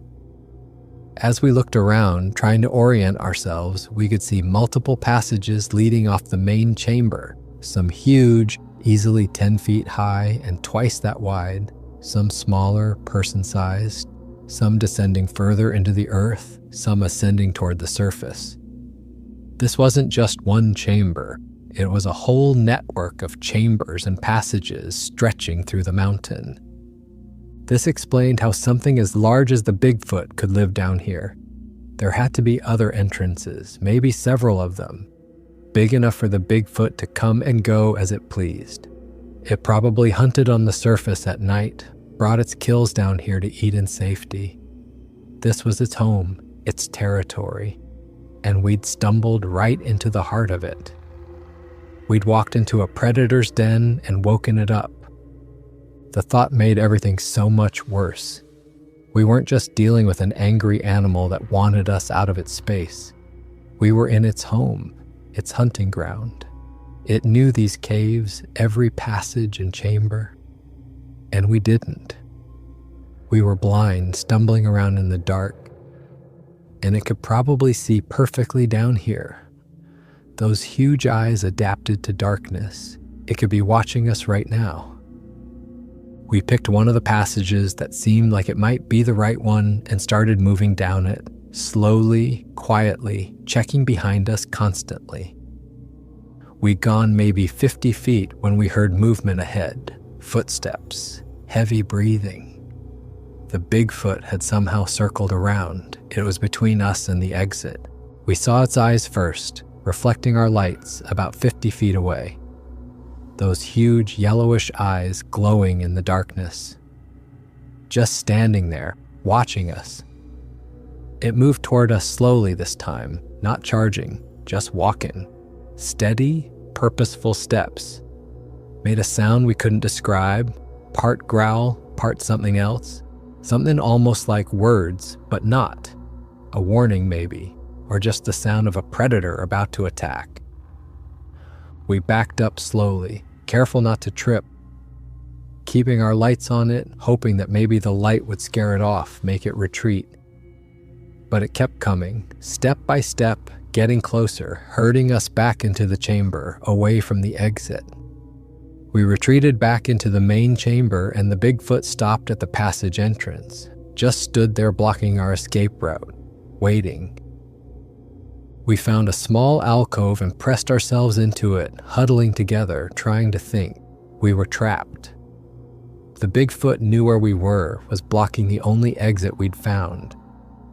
As we looked around, trying to orient ourselves, we could see multiple passages leading off the main chamber, some huge, easily 10 feet high and twice that wide, some smaller, person-sized, some descending further into the earth, some ascending toward the surface. This wasn't just one chamber. It was a whole network of chambers and passages stretching through the mountain. This explained how something as large as the Bigfoot could live down here. There had to be other entrances, maybe several of them, big enough for the Bigfoot to come and go as it pleased. It probably hunted on the surface at night, brought its kills down here to eat in safety. This was its home, its territory, and we'd stumbled right into the heart of it. We'd walked into a predator's den and woken it up. The thought made everything so much worse. We weren't just dealing with an angry animal that wanted us out of its space. We were in its home, its hunting ground. It knew these caves, every passage and chamber, and we didn't. We were blind, stumbling around in the dark, and it could probably see perfectly down here. Those huge eyes adapted to darkness. It could be watching us right now. We picked one of the passages that seemed like it might be the right one and started moving down it, slowly, quietly, checking behind us constantly. We'd gone maybe 50 feet when we heard movement ahead, footsteps, heavy breathing. The Bigfoot had somehow circled around. It was between us and the exit. We saw its eyes first, reflecting our lights about 50 feet away. Those huge yellowish eyes glowing in the darkness. Just standing there, watching us. It moved toward us slowly this time, not charging, just walking. Steady, purposeful steps. Made a sound we couldn't describe, part growl, part something else. Something almost like words, but not. A warning maybe, or just the sound of a predator about to attack. We backed up slowly, careful not to trip, keeping our lights on it, hoping that maybe the light would scare it off, make it retreat. But it kept coming, step by step, getting closer, herding us back into the chamber, away from the exit. We retreated back into the main chamber, and the Bigfoot stopped at the passage entrance, just stood there blocking our escape route, waiting. We found a small alcove and pressed ourselves into it, huddling together, trying to think. We were trapped. The Bigfoot knew where we were, was blocking the only exit we'd found.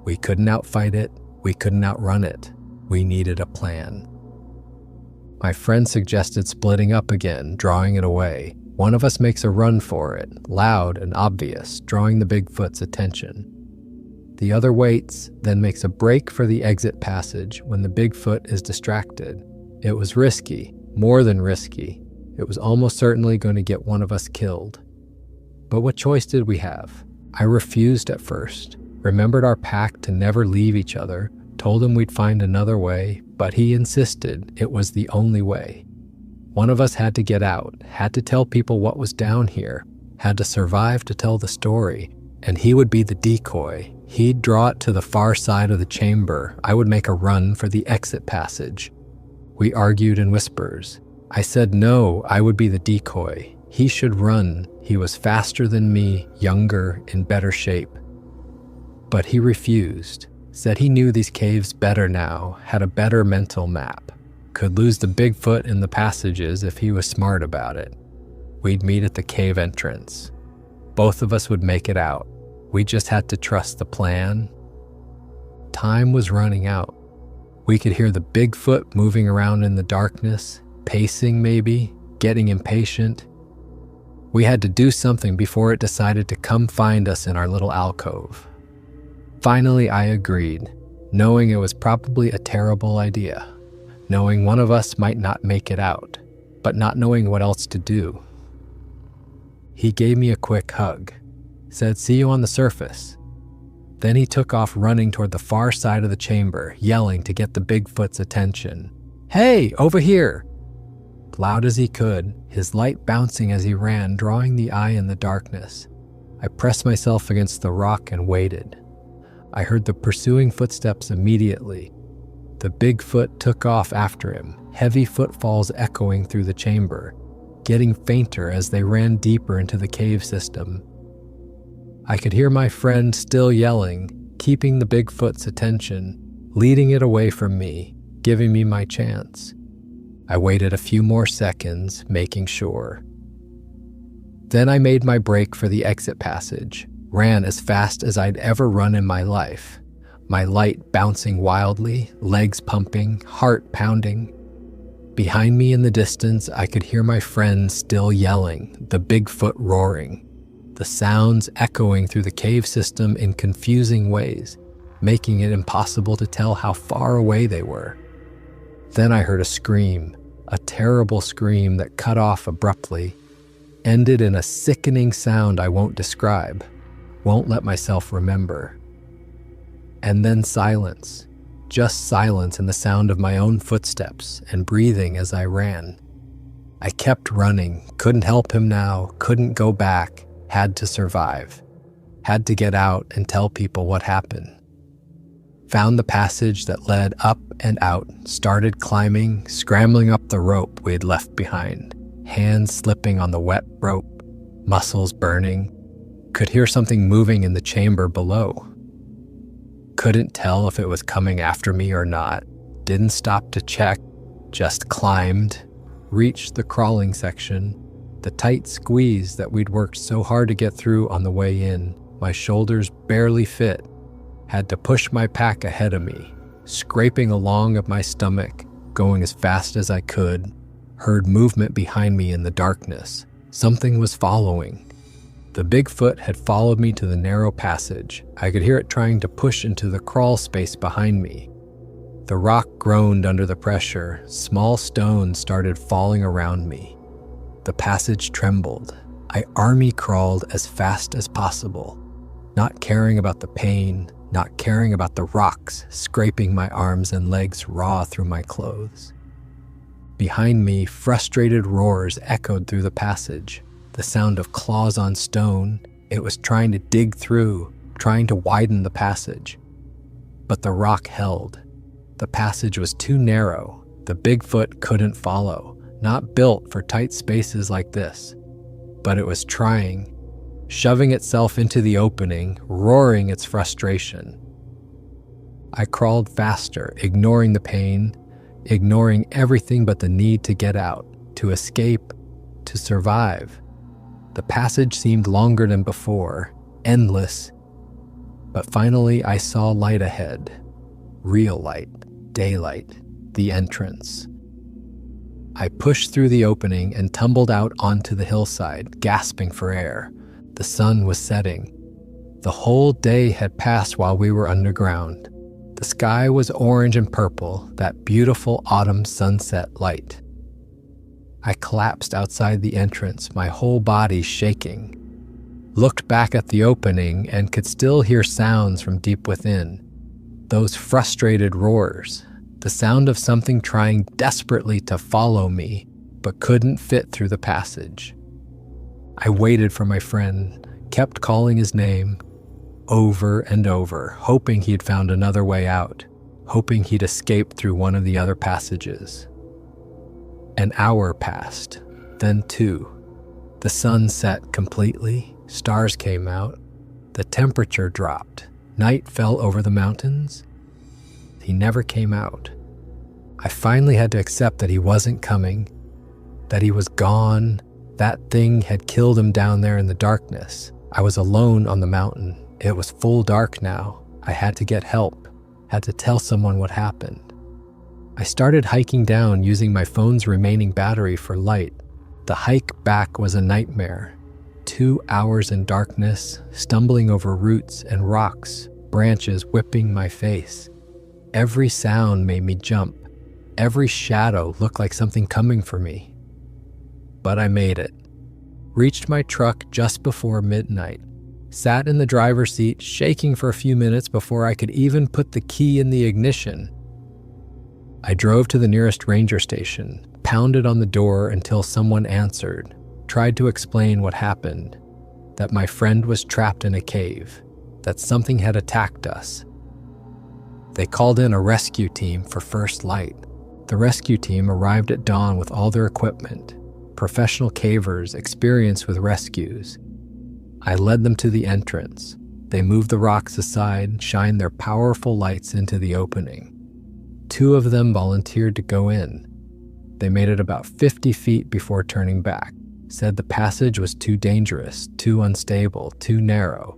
We couldn't outfight it, we couldn't outrun it. We needed a plan. My friend suggested splitting up again, drawing it away. One of us makes a run for it, loud and obvious, drawing the Bigfoot's attention. The other waits, then makes a break for the exit passage when the Bigfoot is distracted. It was risky, more than risky. It was almost certainly going to get one of us killed. But what choice did we have? I refused at first, remembered our pact to never leave each other, told him we'd find another way, but he insisted it was the only way. One of us had to get out, had to tell people what was down here, had to survive to tell the story, and he would be the decoy. He'd draw it to the far side of the chamber. I would make a run for the exit passage. We argued in whispers. I said no, I would be the decoy. He should run. He was faster than me, younger, in better shape. But he refused, said he knew these caves better now, had a better mental map, could lose the Bigfoot in the passages if he was smart about it. We'd meet at the cave entrance. Both of us would make it out. We just had to trust the plan. Time was running out. We could hear the Bigfoot moving around in the darkness, pacing maybe, getting impatient. We had to do something before it decided to come find us in our little alcove. Finally, I agreed, knowing it was probably a terrible idea, knowing one of us might not make it out, but not knowing what else to do. He gave me a quick hug, said, "See you on the surface." Then he took off running toward the far side of the chamber, yelling to get the Bigfoot's attention. "Hey, over here!" Loud as he could, his light bouncing as he ran, drawing the eye in the darkness. I pressed myself against the rock and waited. I heard the pursuing footsteps immediately. The Bigfoot took off after him, heavy footfalls echoing through the chamber, getting fainter as they ran deeper into the cave system. I could hear my friend still yelling, keeping the Bigfoot's attention, leading it away from me, giving me my chance. I waited a few more seconds, making sure. Then I made my break for the exit passage, ran as fast as I'd ever run in my life, my light bouncing wildly, legs pumping, heart pounding. Behind me in the distance, I could hear my friend still yelling, the Bigfoot roaring, the sounds echoing through the cave system in confusing ways, making it impossible to tell how far away they were. Then I heard a scream, a terrible scream that cut off abruptly. ended in a sickening sound I won't describe, won't let myself remember. And then silence, just silence and the sound of my own footsteps and breathing as I ran. I kept running, couldn't help him now, couldn't go back, had to survive, had to get out and tell people what happened. Found the passage that led up and out, started climbing, scrambling up the rope we had left behind, hands slipping on the wet rope, muscles burning, could hear something moving in the chamber below. Couldn't tell if it was coming after me or not, didn't stop to check, just climbed, reached the crawling section, the tight squeeze that we'd worked so hard to get through on the way in. My shoulders barely fit, had to push my pack ahead of me, scraping along at my stomach, going as fast as I could, heard movement behind me in the darkness. Something was following. The Bigfoot had followed me to the narrow passage. I could hear it trying to push into the crawl space behind me. The rock groaned under the pressure. Small stones started falling around me. The passage trembled. I army crawled as fast as possible, not caring about the pain, not caring about the rocks scraping my arms and legs raw through my clothes. Behind me, frustrated roars echoed through the passage. The sound of claws on stone. It was trying to dig through, trying to widen the passage. But the rock held. The passage was too narrow. The Bigfoot couldn't follow, not built for tight spaces like this. But it was trying, shoving itself into the opening, roaring its frustration. I crawled faster, ignoring the pain, ignoring everything but the need to get out, to escape, to survive. The passage seemed longer than before, endless, but finally I saw light ahead. Real light, daylight, the entrance. I pushed through the opening and tumbled out onto the hillside, gasping for air. The sun was setting. The whole day had passed while we were underground. The sky was orange and purple, that beautiful autumn sunset light. I collapsed outside the entrance, my whole body shaking. Looked back at the opening and could still hear sounds from deep within. Those frustrated roars, the sound of something trying desperately to follow me, but couldn't fit through the passage. I waited for my friend, kept calling his name over and over, hoping he'd found another way out, hoping he'd escaped through one of the other passages. An hour passed, then 2. The sun set completely, stars came out, the temperature dropped, night fell over the mountains. He never came out. I finally had to accept that he wasn't coming, that he was gone. That thing had killed him down there in the darkness. I was alone on the mountain. It was full dark now. I had to get help, had to tell someone what happened. I started hiking down using my phone's remaining battery for light. The hike back was a nightmare. 2 hours in darkness, stumbling over roots and rocks, branches whipping my face. Every sound made me jump. Every shadow looked like something coming for me. But I made it. Reached my truck just before midnight. Sat in the driver's seat, shaking for a few minutes before I could even put the key in the ignition. I drove to the nearest ranger station, pounded on the door until someone answered, tried to explain what happened, that my friend was trapped in a cave, that something had attacked us. They called in a rescue team for first light. The rescue team arrived at dawn with all their equipment, professional cavers experienced with rescues. I led them to the entrance. They moved the rocks aside, shined their powerful lights into the opening. 2 of them volunteered to go in. They made it about 50 feet before turning back, said the passage was too dangerous, too unstable, too narrow.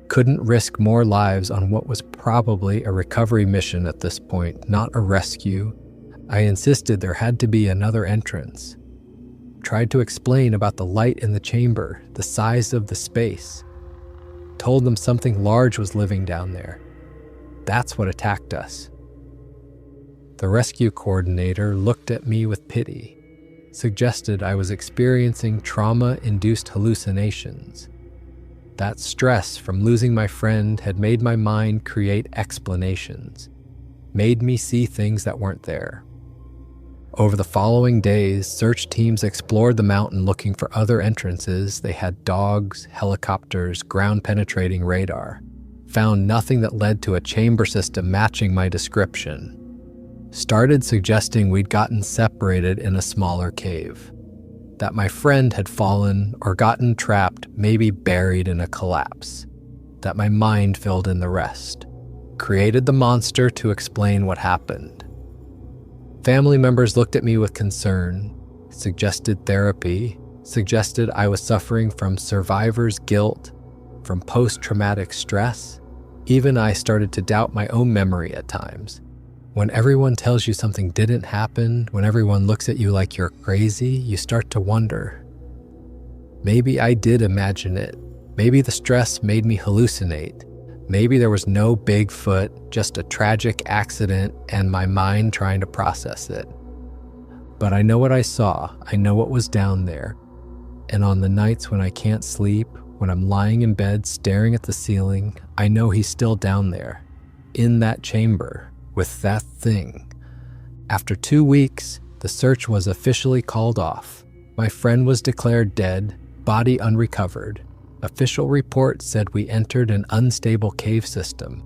Couldn't risk more lives on what was probably a recovery mission at this point, not a rescue. I insisted there had to be another entrance. Tried to explain about the light in the chamber, the size of the space. Told them something large was living down there. That's what attacked us. The rescue coordinator looked at me with pity. suggested I was experiencing trauma-induced hallucinations. That stress from losing my friend had made my mind create explanations, made me see things that weren't there. Over the following days, search teams explored the mountain looking for other entrances. They had dogs, helicopters, ground-penetrating radar. Found nothing that led to a chamber system matching my description. Started suggesting we'd gotten separated in a smaller cave. That my friend had fallen or gotten trapped, maybe buried in a collapse. That my mind filled in the rest. Created the monster to explain what happened. Family members looked at me with concern, suggested therapy, suggested I was suffering from survivor's guilt, from post-traumatic stress. Even I started to doubt my own memory at times. When everyone tells you something didn't happen, when everyone looks at you like you're crazy, you start to wonder. Maybe I did imagine it. Maybe the stress made me hallucinate. Maybe there was no Bigfoot, just a tragic accident and my mind trying to process it. But I know what I saw. I know what was down there. And on the nights when I can't sleep, when I'm lying in bed staring at the ceiling, I know he's still down there, in that chamber, with that thing. After 2 weeks, the search was officially called off. My friend was declared dead, body unrecovered. Official report said we entered an unstable cave system,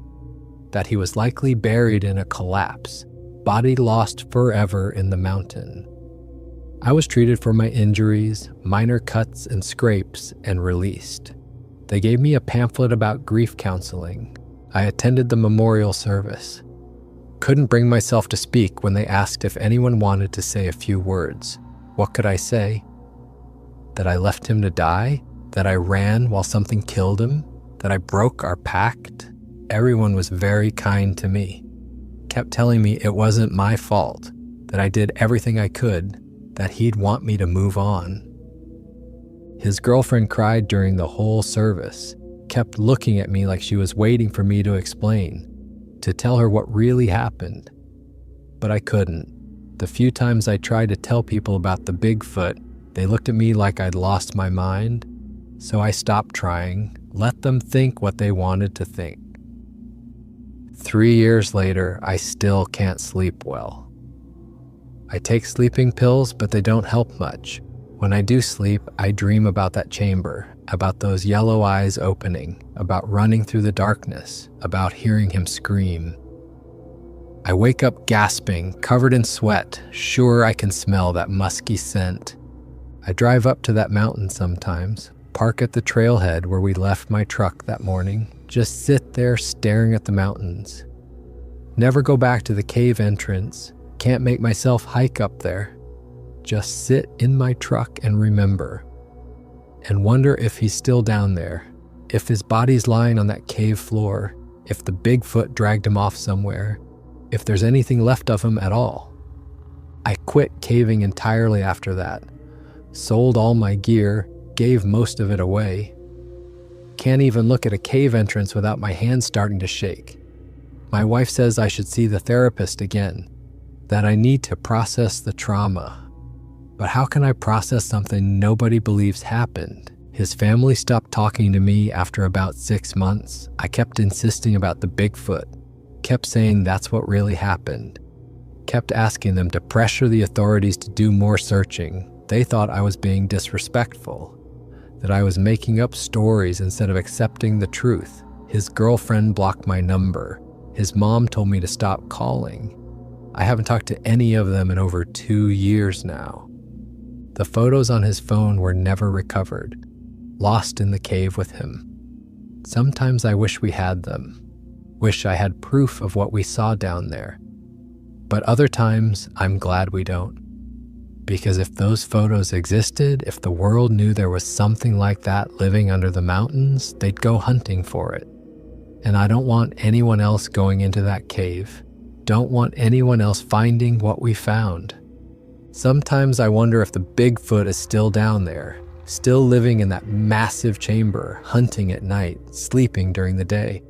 that he was likely buried in a collapse, body lost forever in the mountain. I was treated for my injuries, minor cuts and scrapes, and released. They gave me a pamphlet about grief counseling. I attended the memorial service. Couldn't bring myself to speak when they asked if anyone wanted to say a few words. What could I say? That I left him to die? That I ran while something killed him? That I broke our pact? Everyone was very kind to me. Kept telling me it wasn't my fault, that I did everything I could, that he'd want me to move on. His girlfriend cried during the whole service, kept looking at me like she was waiting for me to explain, to tell her what really happened. But I couldn't. The few times I tried to tell people about the Bigfoot, they looked at me like I'd lost my mind. So I stopped trying, let them think what they wanted to think. 3 years later, I still can't sleep well. I take sleeping pills, but they don't help much. When I do sleep, I dream about that chamber, about those yellow eyes opening, about running through the darkness, about hearing him scream. I wake up gasping, covered in sweat, sure I can smell that musky scent. I drive up to that mountain sometimes, park at the trailhead where we left my truck that morning, just sit there staring at the mountains. Never go back to the cave entrance, can't make myself hike up there. Just sit in my truck and remember. And wonder if he's still down there, if his body's lying on that cave floor, if the Bigfoot dragged him off somewhere, if there's anything left of him at all. I quit caving entirely after that. Sold all my gear, gave most of it away. Can't even look at a cave entrance without my hands starting to shake. My wife says I should see the therapist again, that I need to process the trauma. But how can I process something nobody believes happened? His family stopped talking to me after about 6 months. I kept insisting about the Bigfoot, kept saying that's what really happened, kept asking them to pressure the authorities to do more searching. They thought I was being disrespectful, that I was making up stories instead of accepting the truth. His girlfriend blocked my number. His mom told me to stop calling. I haven't talked to any of them in over 2 years now. The photos on his phone were never recovered, lost in the cave with him. Sometimes I wish we had them, wish I had proof of what we saw down there. But other times, I'm glad we don't. Because if those photos existed, if the world knew there was something like that living under the mountains, they'd go hunting for it. And I don't want anyone else going into that cave. Don't want anyone else finding what we found. Sometimes I wonder if the Bigfoot is still down there, still living in that massive chamber, hunting at night, sleeping during the day.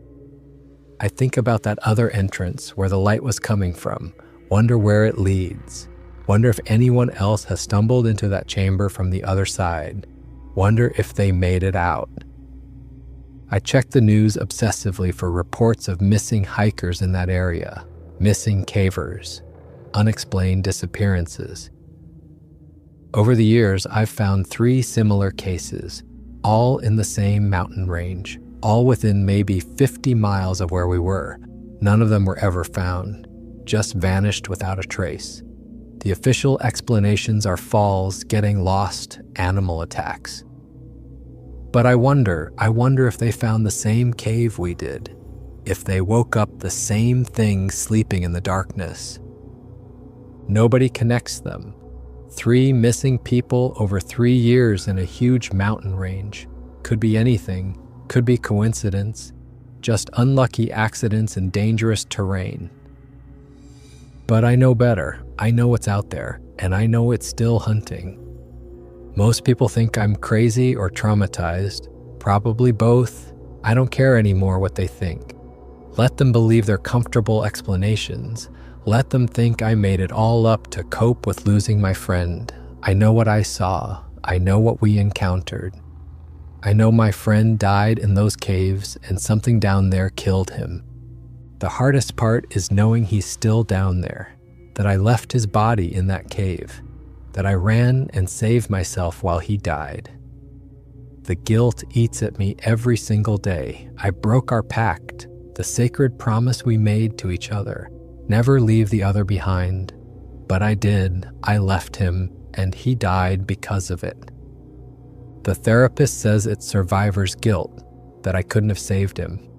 I think about that other entrance where the light was coming from, wonder where it leads. Wonder if anyone else has stumbled into that chamber from the other side. Wonder if they made it out. I check the news obsessively for reports of missing hikers in that area, missing cavers, unexplained disappearances. Over the years, I've found 3 similar cases, all in the same mountain range, all within maybe 50 miles of where we were. None of them were ever found, just vanished without a trace. The official explanations are falls, getting lost, animal attacks. But I wonder if they found the same cave we did, if they woke up the same thing sleeping in the darkness. Nobody connects them. 3 missing people over 3 years in a huge mountain range. Could be anything, could be coincidence, just unlucky accidents in dangerous terrain. But I know better. I know what's out there, and I know it's still hunting. Most people think I'm crazy or traumatized, probably both. I don't care anymore what they think. Let them believe their comfortable explanations. Let them think I made it all up to cope with losing my friend. I know what I saw. I know what we encountered. I know my friend died in those caves and something down there killed him. The hardest part is knowing he's still down there, that I left his body in that cave, that I ran and saved myself while he died. The guilt eats at me every single day. I broke our pact, the sacred promise we made to each other, never leave the other behind. But I did. I left him, and he died because of it. The therapist says it's survivor's guilt, that I couldn't have saved him,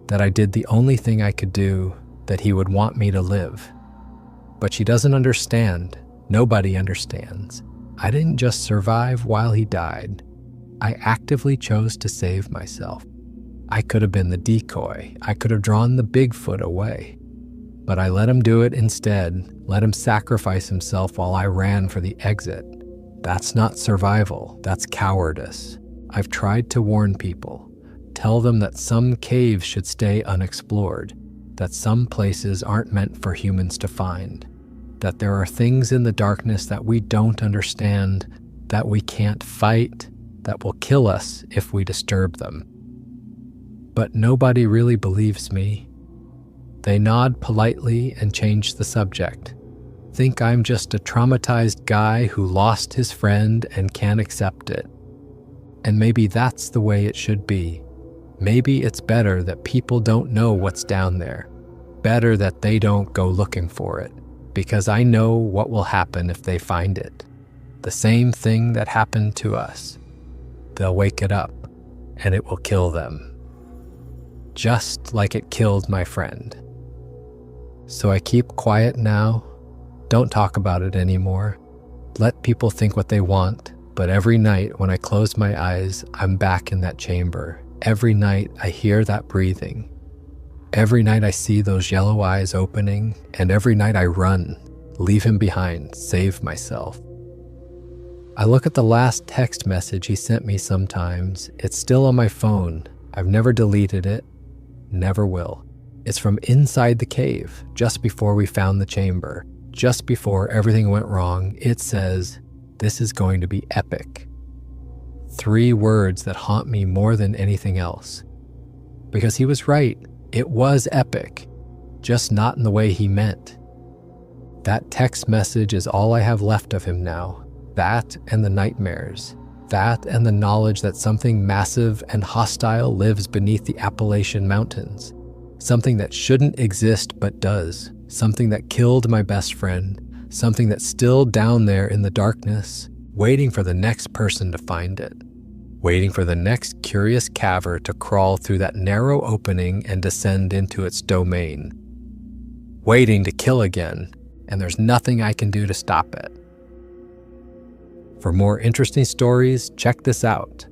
that I did the only thing I could do, that he would want me to live. But she doesn't understand. Nobody understands. I didn't just survive while he died. I actively chose to save myself. I could have been the decoy. I could have drawn the Bigfoot away. But I let him do it instead, let him sacrifice himself while I ran for the exit. That's not survival, that's cowardice. I've tried to warn people, tell them that some caves should stay unexplored, that some places aren't meant for humans to find, that there are things in the darkness that we don't understand, that we can't fight, that will kill us if we disturb them. But nobody really believes me. They nod politely and change the subject. Think I'm just a traumatized guy who lost his friend and can't accept it. And maybe that's the way it should be. Maybe it's better that people don't know what's down there. Better that they don't go looking for it, because I know what will happen if they find it. The same thing that happened to us. They'll wake it up, and it will kill them. Just like it killed my friend. So I keep quiet now, don't talk about it anymore. Let people think what they want, but every night when I close my eyes, I'm back in that chamber. Every night I hear that breathing. Every night I see those yellow eyes opening, and every night I run, leave him behind, save myself. I look at the last text message he sent me sometimes. It's still on my phone. I've never deleted it, never will. It's from inside the cave, just before we found the chamber, just before everything went wrong. It says, "This is going to be epic." 3 words that haunt me more than anything else. Because he was right, it was epic, just not in the way he meant. That text message is all I have left of him now. That and the nightmares. That and the knowledge that something massive and hostile lives beneath the Appalachian Mountains. Something that shouldn't exist but does. Something that killed my best friend. Something that's still down there in the darkness, waiting for the next person to find it. Waiting for the next curious caver to crawl through that narrow opening and descend into its domain. Waiting to kill again, and there's nothing I can do to stop it. For more interesting stories, check this out.